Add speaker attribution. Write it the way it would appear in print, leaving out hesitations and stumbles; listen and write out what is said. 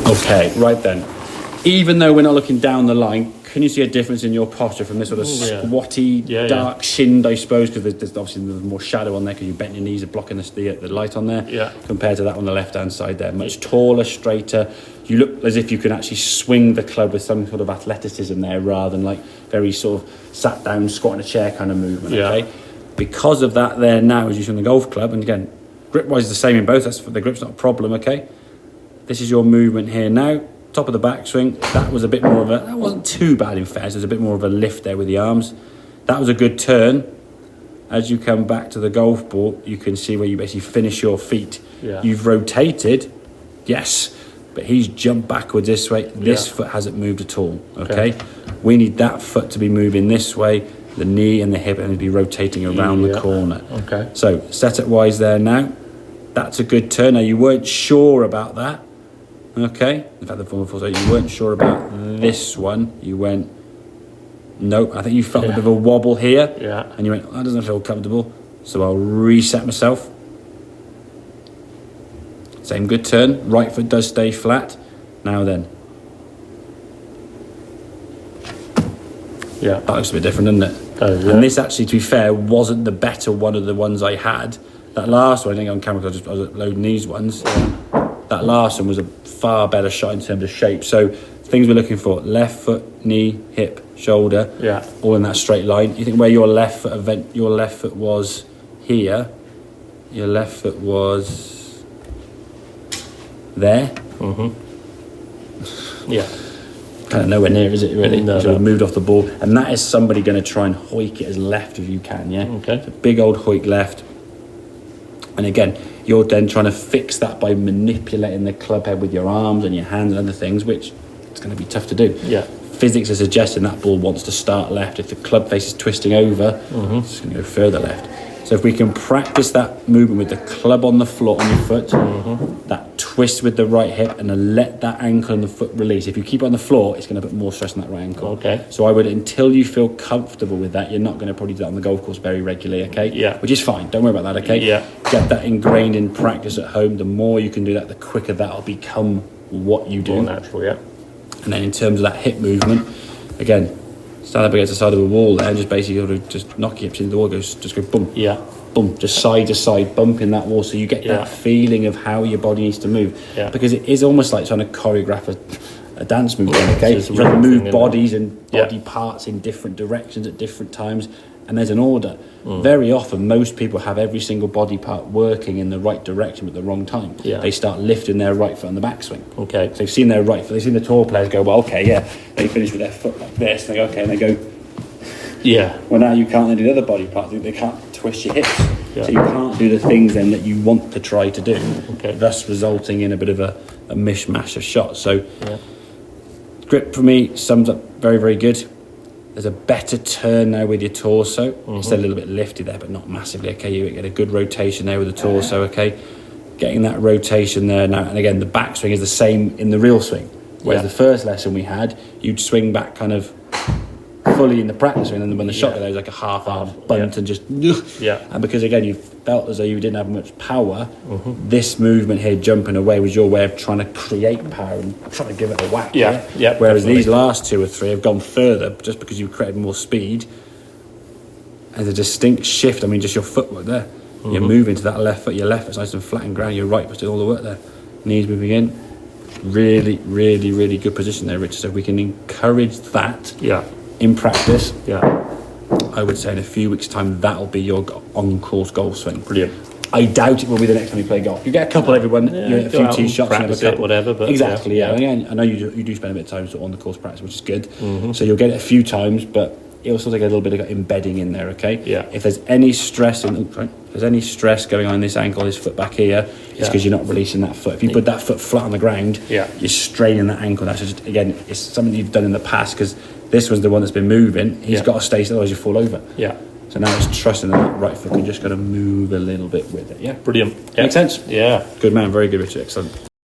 Speaker 1: Okay, right then. Even though we're not looking down the line, can you see a difference in your posture from this sort of squatty, dark shinned, I suppose, because there's obviously more shadow on there because you bent your knees are blocking the light on there, compared to that on the left-hand side there. Much taller, straighter. You look as if you can actually swing the club with some sort of athleticism there rather than like very sort of sat down, squat in a chair kind of movement, okay? Because of that there now, as you swing the golf club, and again, grip-wise the same in both, the grip's not a problem, okay? This is your movement here now. Top of the backswing, that was a bit more of a, that wasn't too bad in fairness, there's a bit more of a lift there with the arms. That was a good turn. As you come back to the golf ball, you can see where you basically finish your feet. You've rotated, yes, but he's jumped backwards this way. This foot hasn't moved at all, okay? We need that foot to be moving this way, the knee and the hip, and to be rotating around the corner.
Speaker 2: Okay.
Speaker 1: So, setup wise there now, that's a good turn. Now, you weren't sure about that. Okay, in fact, the former so you weren't sure about this one. You went, nope. I think you felt a bit of a wobble here, and you went, that doesn't feel comfortable. So I'll reset myself. Same good turn. Right foot does stay flat. Now then, that looks a bit different, doesn't it? And this actually, to be fair, wasn't the better one of the ones I had. That last one, I think on camera because I was loading these ones. That last one was a far better shot in terms of shape. So things we're looking for: left foot, knee, hip, shoulder, all in that straight line. You think where your left foot was here, your left foot was there. Kind of nowhere near, is it really? No, so we've moved off the ball, and that is somebody going to try and hoik it as left as you can. So big old hoik left, and again, you're then trying to fix that by manipulating the club head with your arms and your hands and other things, which it's going to be tough to do. Physics are suggesting that ball wants to start left. If the club face is twisting over, it's going to go further left. So if we can practice that movement with the club on the floor on your foot, that twist with the right hip, and then let that ankle and the foot release. If you keep it on the floor, it's going to put more stress on that right ankle. So I would, until you feel comfortable with that, you're not going to probably do that on the golf course very regularly, Which is fine. Don't worry about that, Get that ingrained in practice at home. The more you can do that, the quicker that'll become what you do.
Speaker 2: More natural,
Speaker 1: And then in terms of that hip movement, again, stand up against the side of the wall there and just basically just knock your hips into the wall, just go boom, boom, just side to side, bumping that wall, so you get that feeling of how your body needs to move. Because it is almost like trying to choreograph a dance movement, So you trying to move bodies and body parts in different directions at different times, and there's an order. Very often, most people have every single body part working in the right direction at the wrong time. They start lifting their right foot on the backswing. So they've seen their right foot, they've seen the tour players go, well, they finish with their foot like this, and they go, and they go, well, now you can't then do the other body parts, they can't twist your hips. So you can't do the things then that you want to try to do, thus resulting in a bit of a mishmash of shots. So grip for me sums up very, very good. There's a better turn now with your torso. It's a little bit lifty there, but not massively. You get a good rotation there with the torso. Getting that rotation there now, and again, the backswing is the same in the real swing. Whereas the first lesson we had, you'd swing back kind of fully in the practice swing, and then when the shot there was like a half-arm bunt and just and because again you felt as though you didn't have much power, this movement here jumping away was your way of trying to create power and trying to give it a whack. Whereas these last two or three have gone further just because you've created more speed. There's a distinct shift. I mean, just your footwork there. You're moving to that left foot, your left foot's nice and flat and ground, your right foot's doing all the work there. Knees moving in. Really, really, really good position there, Richard. So if we can encourage that in practice, I would say in a few weeks' time, that'll be your on-course golf swing.
Speaker 2: Brilliant.
Speaker 1: I doubt it will be the next time you play golf. You get a couple everyone, you get a few tee shots,
Speaker 2: practice it, whatever. But
Speaker 1: exactly, And again, I know you do spend a bit of time sort of on the course practice, which is good. So you'll get it a few times, but it'll still take a little bit of embedding in there, If there's any stress going on in this ankle, this foot back here, it's because you're not releasing that foot. If you put that foot flat on the ground, you're straining that ankle. That's just, again, it's something you've done in the past, because this one's the one that's been moving. He's got to stay still, otherwise you fall over. So now it's trusting that right foot can just got to move a little bit with it.
Speaker 2: Brilliant.
Speaker 1: Makes sense?
Speaker 2: Good
Speaker 1: man, very good, Richard, excellent.